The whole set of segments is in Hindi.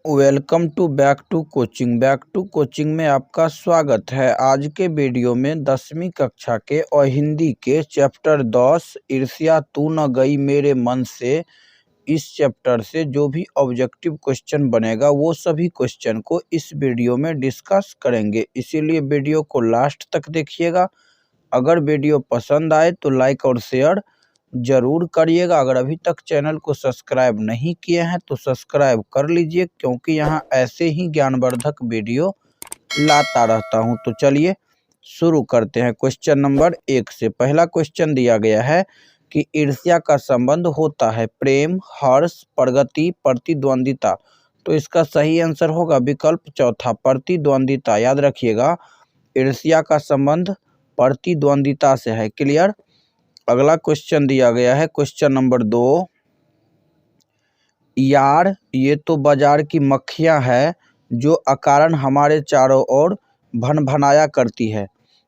Welcome to back to coaching में आपका स्वागत है। आज के वीडियो में 10वीं कक्षा के और हिंदी के चैप्टर 10 ईर्ष्या तू न गई मेरे मन से, इस चैप्टर से जो भी ऑब्जेक्टिव क्वेश्चन बनेगा वो सभी क्वेश्चन को इस वीडियो में डिस्कस करेंगे, इसीलिए वीडियो को लास्ट तक देखिएगा। अगर वीडियो पसंद आए तो लाइक और शेयर जरूर करिएगा। अगर अभी तक चैनल को सब्सक्राइब नहीं किए हैं तो सब्सक्राइब कर लीजिए, क्योंकि यहाँ ऐसे ही ज्ञानवर्धक वीडियो लाता रहता हूँ। तो चलिए शुरू करते हैं। क्वेश्चन नंबर 1 से पहला क्वेश्चन दिया गया है कि ईर्ष्या का संबंध होता है प्रेम, हर्ष, प्रगति, प्रतिद्वंदिता। तो इसका सही आंसर होगा विकल्प चौथा, प्रतिद्वंदिता। याद रखिएगा, ईर्ष्या का संबंध प्रतिद्वंदिता से है। क्लियर। अगला क्वेश्चन दिया गया है क्वेश्चन नंबर 2, यार ये तो बाजार की मक्खियां है जो अकारण हमारे चारों ओर भनभनाया करती है।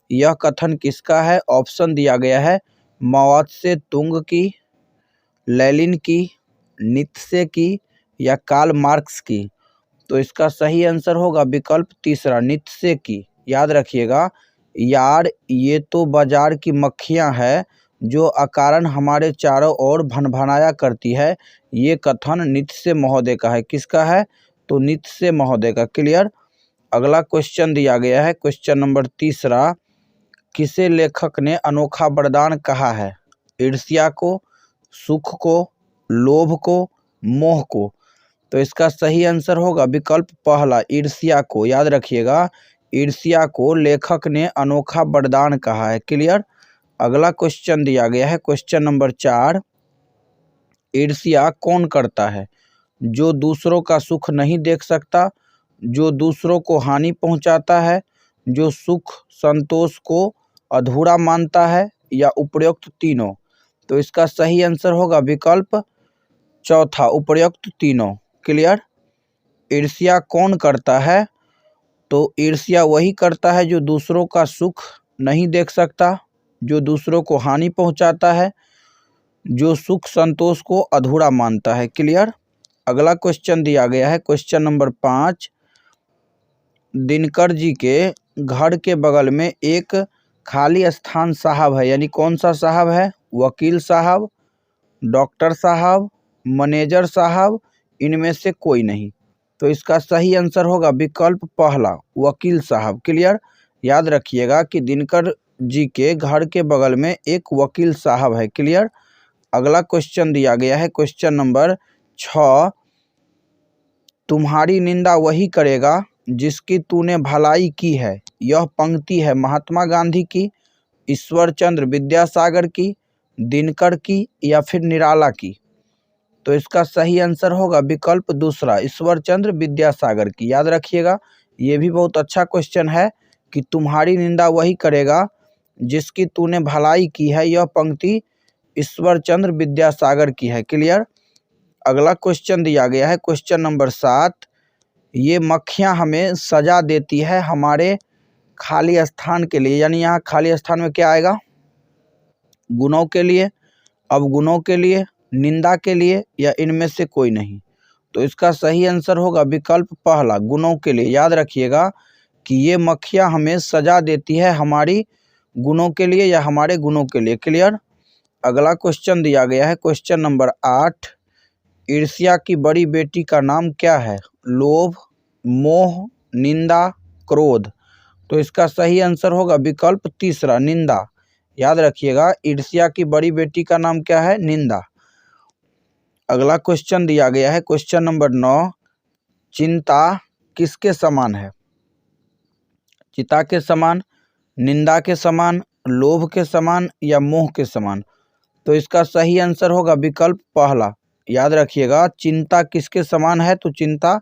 यह कथन किसका है? ऑप्शन दिया गया है माओ से तुंग की, लेनिन की, नीत्शे की या कार्ल मार्क्स की। तो इसका सही आंसर होगा विकल्प तीसरा, नीत्शे की। याद रखिएगा, यार ये तो बाजार की मक्खियां है जो अकारण हमारे चारों ओर भनभनाया करती है, ये कथन नीत्शे महोदय का है। किसका है? तो नीत्शे महोदय का। क्लियर। अगला क्वेश्चन दिया गया है क्वेश्चन नंबर तीसरा, किसे लेखक ने अनोखा वरदान कहा है? ईर्ष्या को, सुख को, लोभ को, मोह को। तो इसका सही आंसर होगा विकल्प पहला, ईर्ष्या को। याद रखिएगा, ईर्ष्या को लेखक ने अनोखा वरदान कहा है। क्लियर। अगला क्वेश्चन दिया गया है क्वेश्चन नंबर 4, ईर्ष्या कौन करता है? जो दूसरों का सुख नहीं देख सकता, जो दूसरों को हानि पहुंचाता है, जो सुख संतोष को अधूरा मानता है या उपर्युक्त तीनों। तो इसका सही आंसर होगा विकल्प चौथा, उपर्युक्त तीनों। क्लियर। ईर्ष्या कौन करता है? तो ईर्ष्या वही करता है जो दूसरों का सुख नहीं देख सकता, जो दूसरों को हानि पहुंचाता है, जो सुख संतोष को अधूरा मानता है। क्लियर। अगला क्वेश्चन दिया गया है क्वेश्चन नंबर 5, दिनकर जी के घर के बगल में एक खाली स्थान साहब है, यानी कौन सा साहब है? वकील साहब, डॉक्टर साहब, मैनेजर साहब, इनमें से कोई नहीं। तो इसका सही आंसर होगा विकल्प पहला, वकील साहब। क्लियर। याद रखिएगा कि दिनकर जी के घर के बगल में एक वकील साहब है। क्लियर। अगला क्वेश्चन दिया गया है क्वेश्चन नंबर 6, तुम्हारी निंदा वही करेगा जिसकी तूने भलाई की है। यह पंक्ति है महात्मा गांधी की, ईश्वर चंद्र विद्यासागर की, दिनकर की या फिर निराला की। तो इसका सही आंसर होगा विकल्प दूसरा, ईश्वर चंद्र विद्यासागर की। याद रखिएगा, ये भी बहुत अच्छा क्वेश्चन है कि तुम्हारी निंदा वही करेगा जिसकी तूने भलाई की है, यह पंक्ति ईश्वर चंद्र विद्यासागर की है। क्लियर। अगला क्वेश्चन दिया गया है क्वेश्चन नंबर 7, ये मक्खियां हमें सजा देती है हमारे खाली स्थान के लिए, यानी यहाँ खाली स्थान में क्या आएगा? गुणों के लिए, अवगुणों के लिए, निंदा के लिए या इनमें से कोई नहीं। तो इसका सही आंसर होगा विकल्प पहला, गुणों के लिए। याद रखिएगा कि ये मक्खियां हमें सजा देती है हमारी गुणों के लिए या हमारे गुणों के लिए। क्लियर। अगला क्वेश्चन दिया गया है क्वेश्चन नंबर 8, ईर्ष्या की बड़ी बेटी का नाम क्या है? लोभ, मोह, निंदा, क्रोध। तो इसका सही आंसर होगा विकल्प तीसरा, निंदा। याद रखिएगा, ईर्ष्या की बड़ी बेटी का नाम क्या है? निंदा। अगला क्वेश्चन दिया गया है क्वेश्चन नंबर 9, चिंता किसके समान है? चिता के समान, निंदा के समान, लोभ के समान या मोह के समान। तो इसका सही आंसर होगा विकल्प पहला। याद रखिएगा, चिंता किसके समान है? तो चिंता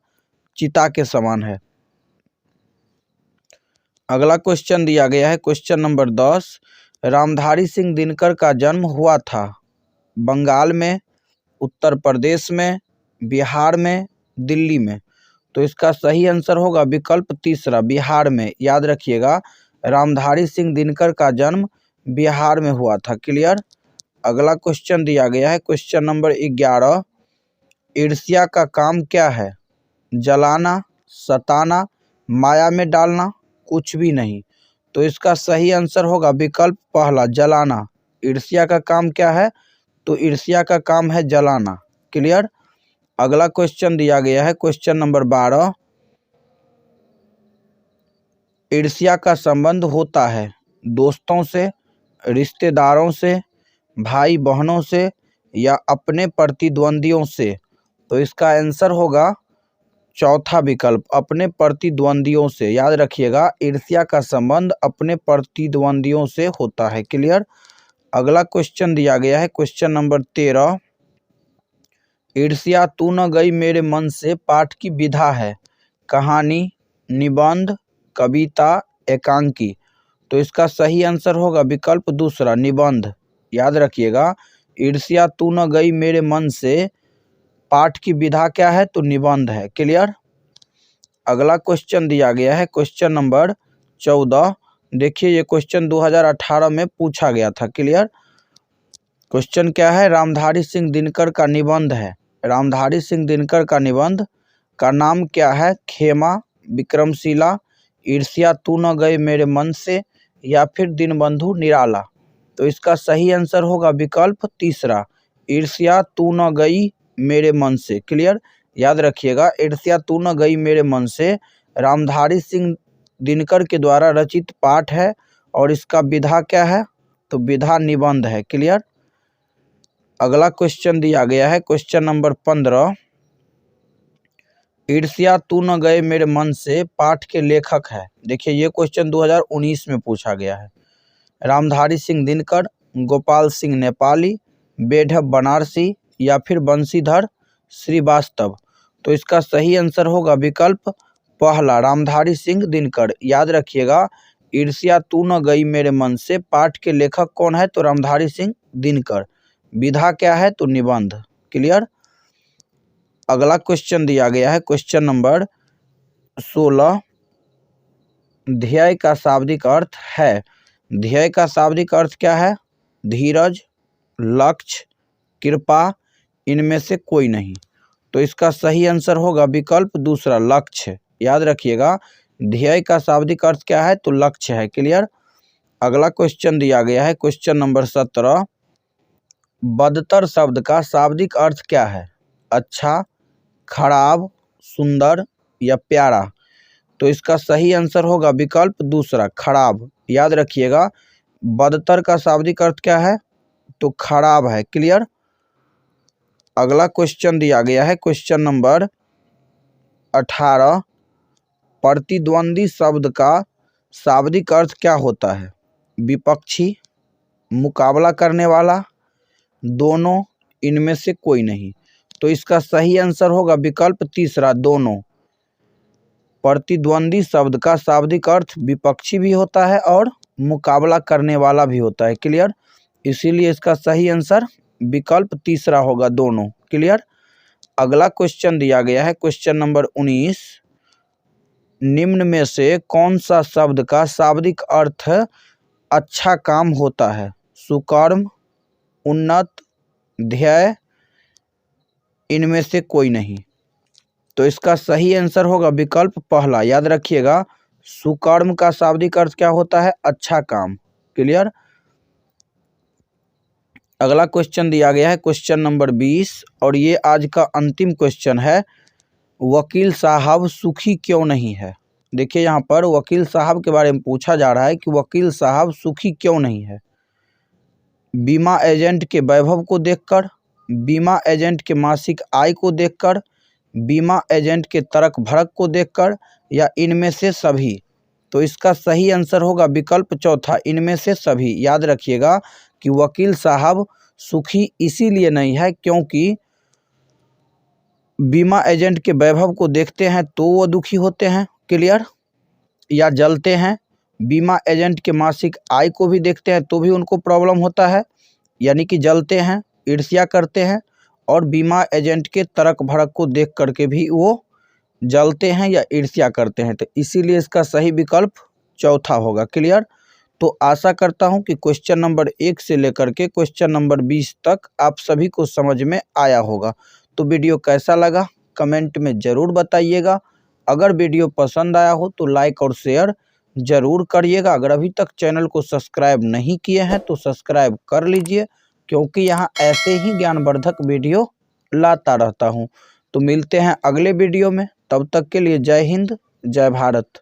चिता के समान है। अगला क्वेश्चन दिया गया है क्वेश्चन नंबर 10, रामधारी सिंह दिनकर का जन्म हुआ था बंगाल में, उत्तर प्रदेश में, बिहार में, दिल्ली में। तो इसका सही आंसर होगा विकल्प तीसरा, बिहार में। याद रखिएगा, रामधारी सिंह दिनकर का जन्म बिहार में हुआ था। क्लियर। अगला क्वेश्चन दिया गया है क्वेश्चन नंबर 11, ईर्ष्या का काम क्या है? जलाना, सताना, माया में डालना, कुछ भी नहीं। तो इसका सही आंसर होगा विकल्प पहला, जलाना। ईर्ष्या का काम क्या है? तो ईर्ष्या का काम है जलाना। क्लियर। अगला क्वेश्चन दिया गया है क्वेश्चन नंबर 12। ईर्ष्या का संबंध होता है दोस्तों से, रिश्तेदारों से, भाई बहनों से या अपने प्रतिद्वंदियों से। तो इसका आंसर होगा चौथा विकल्प, अपने प्रतिद्वंदियों से। याद रखिएगा, ईर्ष्या का संबंध अपने प्रतिद्वंदियों से होता है। क्लियर। अगला क्वेश्चन दिया गया है क्वेश्चन नंबर 13। ईर्ष्या तू न गई मेरे मन से पाठ की विधा है, कहानी, निबंध, कविता, एकांकी। तो इसका सही आंसर होगा विकल्प दूसरा, निबंध। याद रखिएगा, ईर्ष्या तू न गई मेरे मन से पाठ की विधा क्या है? तो निबंध है। क्लियर। अगला क्वेश्चन दिया गया है क्वेश्चन नंबर 14। देखिए, ये क्वेश्चन 2018 में पूछा गया था। क्लियर। क्वेश्चन क्या है? रामधारी सिंह दिनकर का निबंध है। रामधारी सिंह दिनकर का निबंध का नाम क्या है? खेमा, विक्रमशिला, ईर्ष्या तू न गए मेरे मन से या फिर दीनबंधु निराला। तो इसका सही आंसर होगा विकल्प तीसरा, ईर्ष्या तू न गई मेरे मन से। क्लियर। याद रखिएगा, ईर्ष्या तू न गई मेरे मन से रामधारी सिंह दिनकर के द्वारा रचित पाठ है और इसका विधा क्या है? तो विधा निबंध है। क्लियर। अगला क्वेश्चन दिया गया है क्वेश्चन नंबर 15। ईर्ष्या तू न गए मेरे मन से पाठ के लेखक है। देखिए, ये क्वेश्चन 2019 में पूछा गया है। रामधारी सिंह दिनकर, गोपाल सिंह नेपाली, बेढब बनारसी या फिर बंशीधर श्रीवास्तव। तो इसका सही आंसर होगा विकल्प पहला, रामधारी सिंह दिनकर। याद रखिएगा, ईर्ष्या तू न गई मेरे मन से पाठ के लेखक कौन है? तो रामधारी सिंह दिनकर। विधा क्या है? तो निबंध। क्लियर। अगला क्वेश्चन दिया गया है क्वेश्चन नंबर 16। ध्येय का शाब्दिक अर्थ है। ध्येय का शाब्दिक अर्थ क्या है? धीरज, लक्ष्य, कृपा, इनमें से कोई नहीं। तो इसका सही आंसर होगा विकल्प दूसरा, लक्ष्य। याद रखिएगा, ध्येय का शाब्दिक अर्थ क्या है? तो लक्ष्य है। क्लियर। अगला क्वेश्चन दिया गया है क्वेश्चन नंबर 17। बदतर शब्द का शाब्दिक अर्थ क्या है? अच्छा, खराब, सुंदर या प्यारा। तो इसका सही आंसर होगा विकल्प दूसरा, खराब। याद रखिएगा, बदतर का शाब्दिक अर्थ क्या है? तो खराब है। क्लियर। अगला क्वेश्चन दिया गया है क्वेश्चन नंबर 18। प्रतिद्वंदी शब्द का शाब्दिक अर्थ क्या होता है? विपक्षी, मुकाबला करने वाला, दोनों, इनमें से कोई नहीं। तो इसका सही आंसर होगा विकल्प तीसरा, दोनों। प्रतिद्वंदी शब्द का शाब्दिक अर्थ विपक्षी भी होता है और मुकाबला करने वाला भी होता है। क्लियर। इसीलिए इसका सही आंसर विकल्प तीसरा होगा, दोनों। क्लियर। अगला क्वेश्चन दिया गया है क्वेश्चन नंबर 19। निम्न में से कौन सा शब्द का शाब्दिक अर्थ अच्छा काम होता है? सुकर्म, उन्नत, ध्येय, इनमें से कोई नहीं। तो इसका सही आंसर होगा विकल्प पहला। याद रखिएगा, सुकर्म का शाब्दिक अर्थ क्या होता है? अच्छा काम। क्लियर। अगला क्वेश्चन दिया गया है क्वेश्चन नंबर 20 और ये आज का अंतिम क्वेश्चन है। वकील साहब सुखी क्यों नहीं है? देखिए, यहाँ पर वकील साहब के बारे में पूछा जा रहा है कि वकील साहब सुखी क्यों नहीं है। बीमा एजेंट के वैभव को देखकर, बीमा एजेंट के मासिक आय को देखकर, बीमा एजेंट के तर्क भड़क को देखकर या इनमें से सभी। तो इसका सही आंसर होगा विकल्प चौथा, इनमें से सभी। याद रखिएगा कि वकील साहब सुखी इसीलिए नहीं है क्योंकि बीमा एजेंट के वैभव को देखते हैं तो वो दुखी होते हैं। क्लियर। या जलते हैं। बीमा एजेंट के मासिक आय को भी देखते हैं तो भी उनको प्रॉब्लम होता है, यानी कि जलते हैं, ईर्ष्या करते हैं। और बीमा एजेंट के तर्क भड़क को देख करके भी वो जलते हैं या ईर्ष्या करते हैं। तो इसीलिए इसका सही विकल्प चौथा होगा। क्लियर। तो आशा करता हूं कि क्वेश्चन नंबर 1 से लेकर के क्वेश्चन नंबर 20 तक आप सभी को समझ में आया होगा। तो वीडियो कैसा लगा कमेंट में ज़रूर बताइएगा। अगर वीडियो पसंद आया हो तो लाइक और शेयर ज़रूर करिएगा। अगर अभी तक चैनल को सब्सक्राइब नहीं किए हैं तो सब्सक्राइब कर लीजिए, क्योंकि यहाँ ऐसे ही ज्ञानवर्धक वीडियो लाता रहता हूँ। तो मिलते हैं अगले वीडियो में, तब तक के लिए जय हिंद, जय भारत।